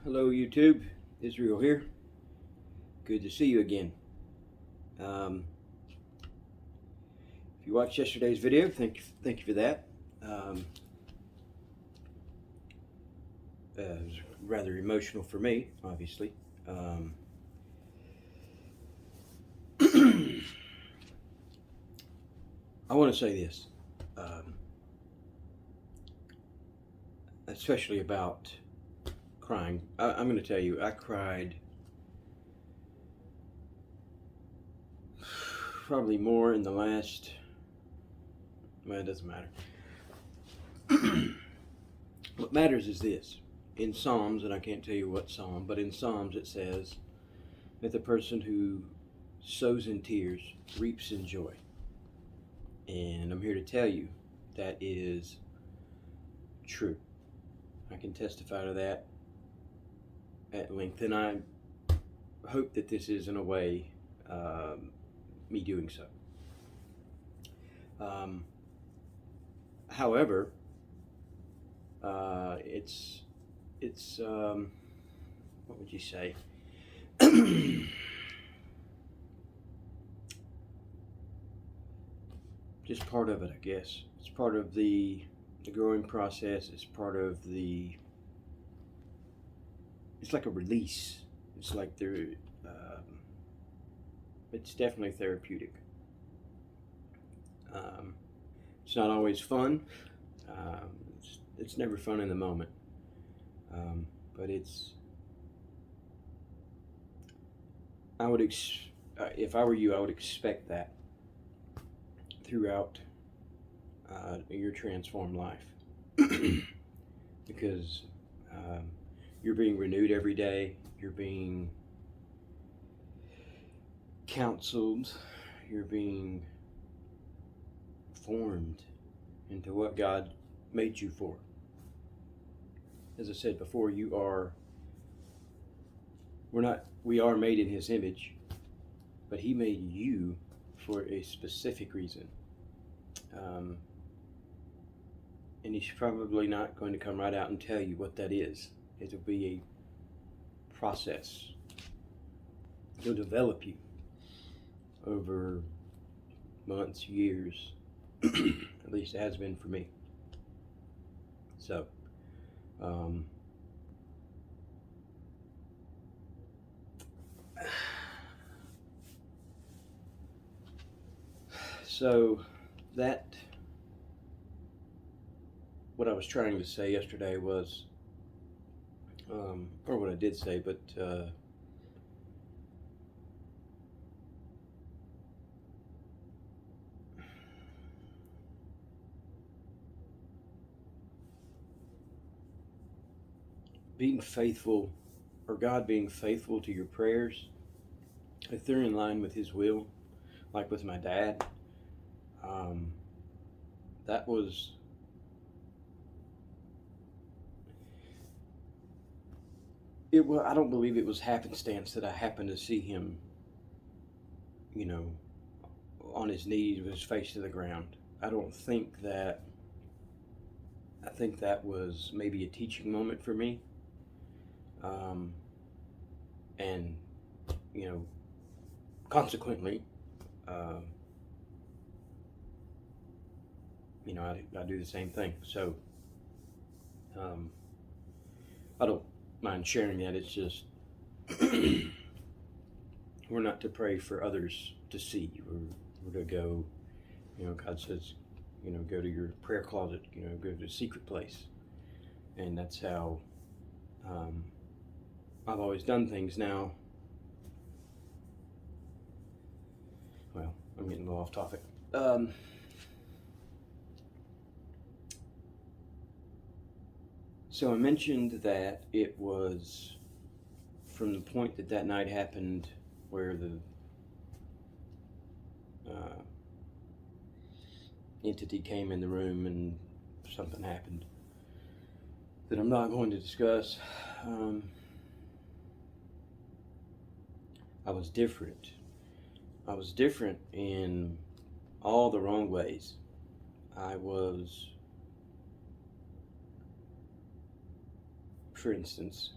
Hello YouTube, Israel here. Good to see you again. Um, if you watched yesterday's video, thank you for that. It was rather emotional for me, obviously. Um, I want to say this, especially about crying. I'm going to tell you, I cried probably more in the last. Well, it doesn't matter. What matters is this. In Psalms, and I can't tell you what Psalm, but in Psalms it says that the person who sows in tears reaps in joy. And I'm here to tell you that is true. I can testify to that at length, and I hope that this is, in a way, me doing so. However, it's what would you say? Just part of it, I guess. It's part of the growing process. It's part of the. It's like a release. It's like there. It's definitely therapeutic. It's not always fun. It's never fun in the moment. But it's. If I were you, I would expect that throughout your transformed life, because you're being renewed every day. You're being counseled. You're being formed into what God made you for. As I said before, we are made in His image, but He made you for a specific reason. And He's probably not going to come right out and tell you what that is. It'll be a process. He'll develop you over months, years. At least it has been for me. So, that what I was trying to say yesterday was, or what I did say, but being faithful, or God being faithful to your prayers, if they're in line with His will, like with my dad, that was it. I don't believe it was happenstance that I happened to see him, you know, on his knees with his face to the ground. I don't think that. I think that was maybe a teaching moment for me, and you know, consequently, I do the same thing. So I don't mind sharing that. It's just we're not to pray for others to see. We're to go. God says, go to your prayer closet. Go to a secret place, and that's how I've always done things. Now, well, I'm getting a little off topic. So I mentioned that it was from the point that night happened where the entity came in the room and something happened that I'm not going to discuss. I was different. I was different in all the wrong ways. I was, for instance,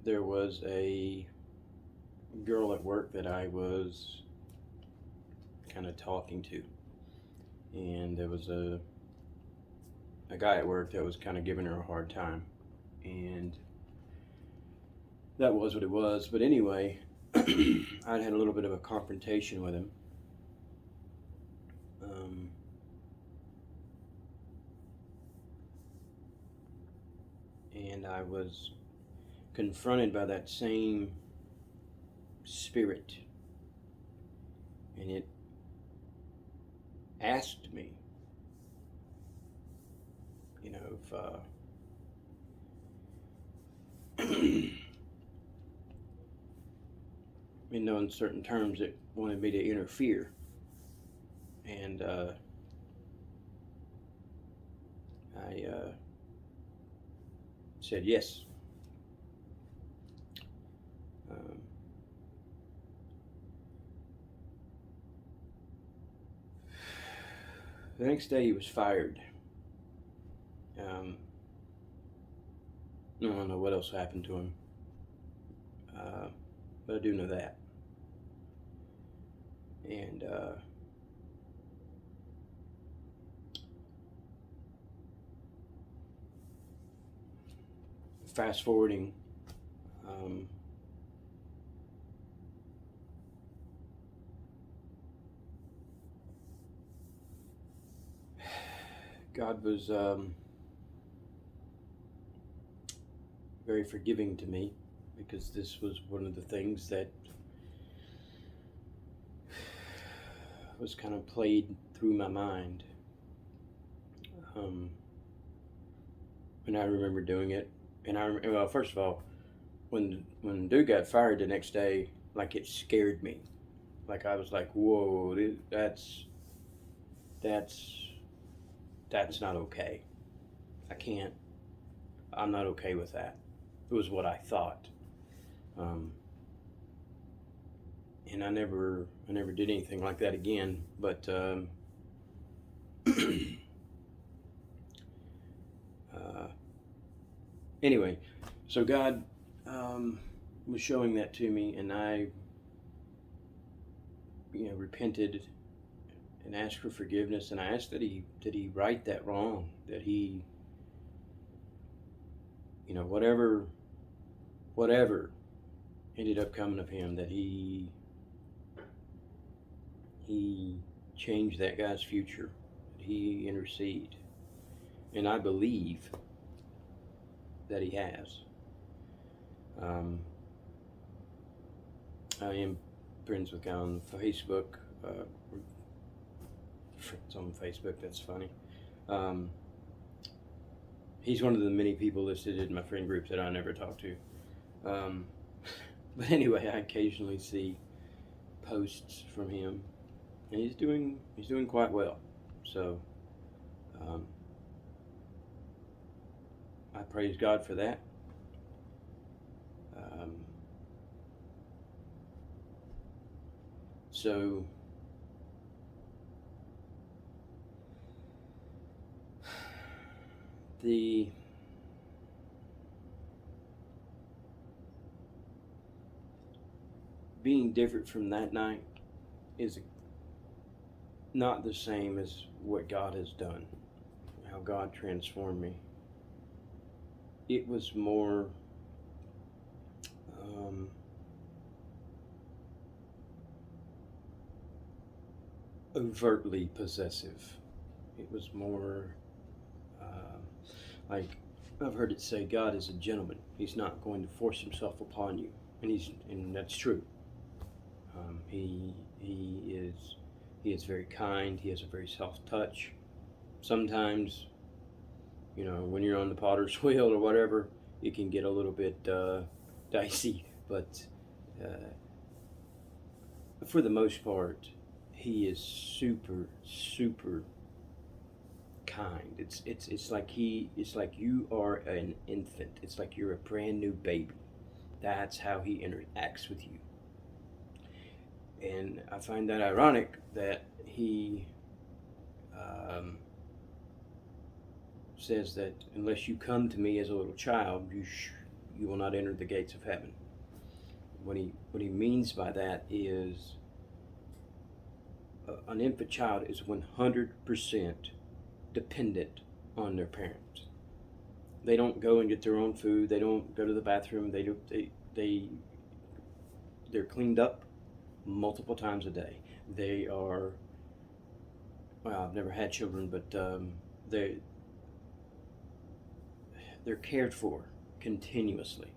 there was a girl at work that I was kind of talking to, and there was a guy at work that was kind of giving her a hard time, and that was what it was. But anyway, I'd had a little bit of a confrontation with him. And I was confronted by that same spirit, and it asked me, if in no uncertain terms, it wanted me to interfere, and I said yes. The next day he was fired. I don't know what else happened to him, but I do know that. And fast forwarding, God was very forgiving to me, because this was one of the things that was kind of played through my mind. And I remember doing it. And well, first of all, when dude got fired the next day, like, it scared me. Like, I was like, whoa, that's not okay. I'm not okay with that. It was what I thought. And I never did anything like that again. But anyway, so God was showing that to me, and I repented and asked for forgiveness, and I asked that he right that wrong, that he, whatever ended up coming of him, that he changed that guy's future, that he intercede. And I believe that he has. I am friends with a guy on Facebook. Friends on Facebook, that's funny. He's one of the many people listed in my friend group that I never talk to. But anyway, I occasionally see posts from him, and he's doing quite well. So I praise God for that. So the being different from that night is not the same as what God has done, how God transformed me. It was more overtly possessive. It was more like, I've heard it say, God is a gentleman. He's not going to force himself upon you, and that's true. He is very kind. He has a very soft touch. Sometimes, when you're on the potter's wheel or whatever, it can get a little bit dicey. But for the most part, he is super, super kind. It's like you are an infant. It's like you're a brand new baby. That's how he interacts with you. And I find that ironic that he says that unless you come to me as a little child, you will not enter the gates of heaven. What he means by that is an infant child is 100% dependent on their parents. They don't go and get their own food. They don't go to the bathroom. They're cleaned up multiple times a day. They are, well, I've never had children, but they're cared for continuously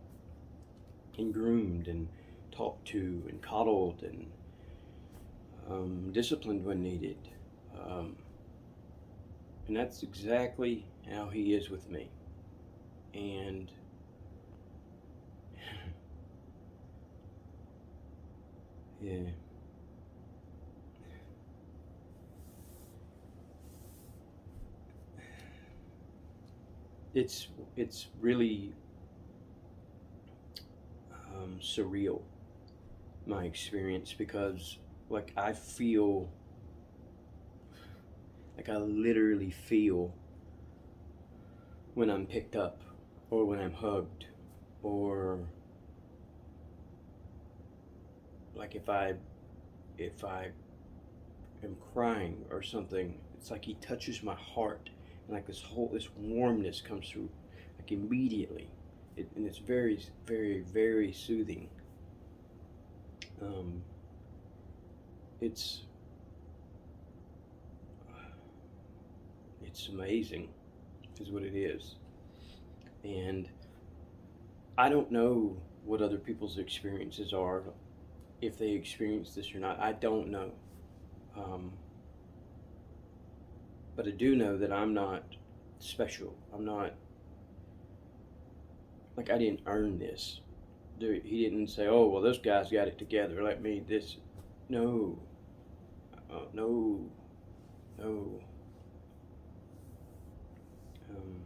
and groomed and talked to and coddled and disciplined when needed. And that's exactly how he is with me. And yeah. It's really surreal, my experience, because like I feel like I literally feel when I'm picked up or when I'm hugged, or like if I am crying or something, it's like he touches my heart, and like this warmness comes through like immediately. And it's very, very, very soothing. um, it's it's amazing is what it is. And I don't know what other people's experiences are, if they experience this or not. I don't know. um, but I do know that I'm not special. I'm not, like, I didn't earn this. He didn't say, "Oh, well, this guy's got it together. Let me this." No, no, no. Um,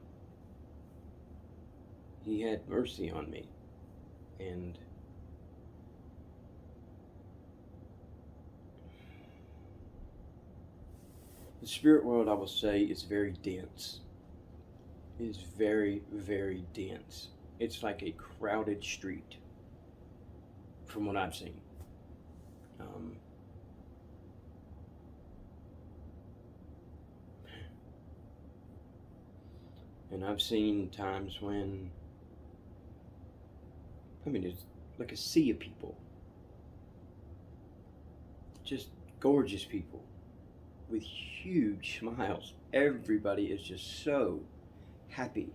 he had mercy on me, and the spirit world, I will say, is very dense. It is very, very dense. It's like a crowded street, from what I've seen. Um, and I've seen times when, I mean, it's like a sea of people, just gorgeous people with huge smiles. Everybody is just so happy.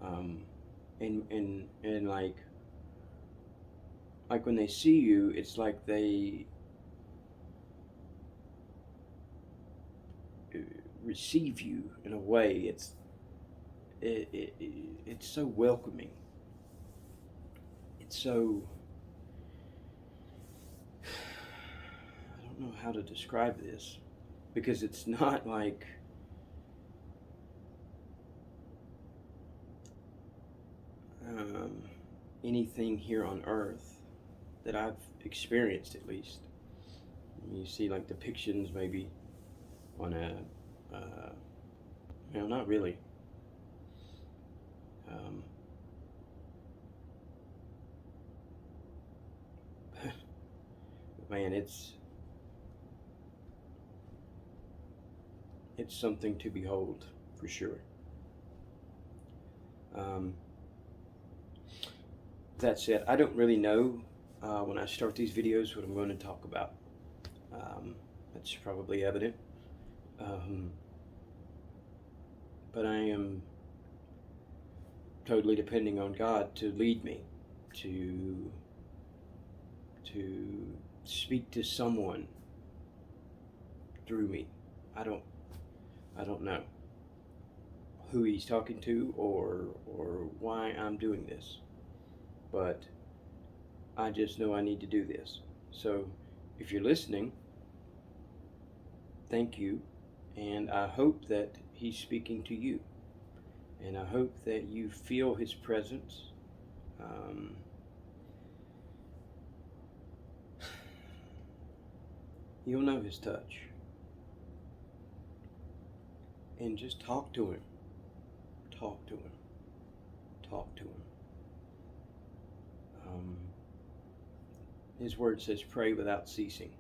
Um, and like when they see you, it's like they receive you in a way. It's so welcoming. It's so, I don't know how to describe this, because it's not like um, anything here on earth that I've experienced, at least. You see like depictions maybe on a, well, not really. Um, Man, it's something to behold for sure. Um, that said, I don't really know when I start these videos what I'm going to talk about. That's probably evident. Um, but I am totally depending on God to lead me, to to speak to someone through me. I don't I don't know who he's talking to, or why I'm doing this, but I just know I need to do this. So if you're listening, thank you, and I hope that he's speaking to you, and I hope that you feel his presence. Um, you'll know his touch, and just talk to him, talk to him, talk to him. Um, His word says, pray without ceasing.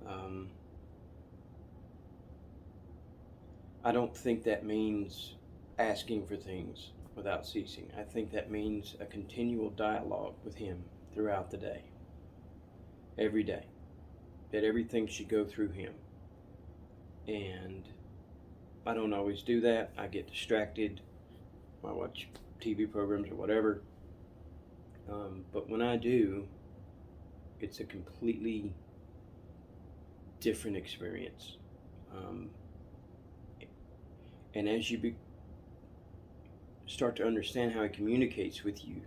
Um, I don't think that means asking for things without ceasing. I think that means a continual dialogue with Him throughout the day, every day, that everything should go through Him. And I don't always do that. I get distracted. I watch TV programs or whatever. But when I do, it's a completely different experience. Um, and as you start to understand how He communicates with you,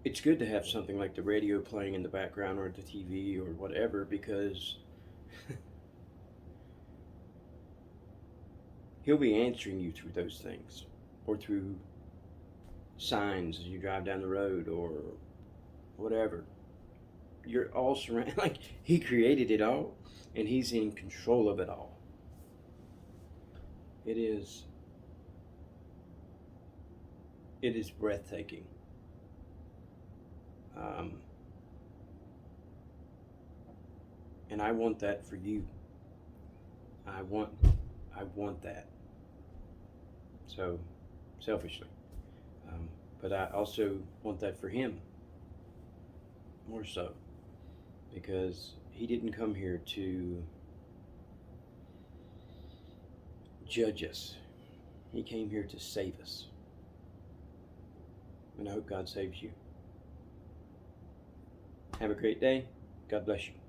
it's good to have something like the radio playing in the background or the TV or whatever, because He'll be answering you through those things, or through signs as you drive down the road, or whatever. You're all surrounded. Like, He created it all, and He's in control of it all. It is breathtaking. And I want that for you. I want that. So, selfishly. But I also want that for Him, more so, because He didn't come here to judge us. He came here to save us. And I hope God saves you. Have a great day. God bless you.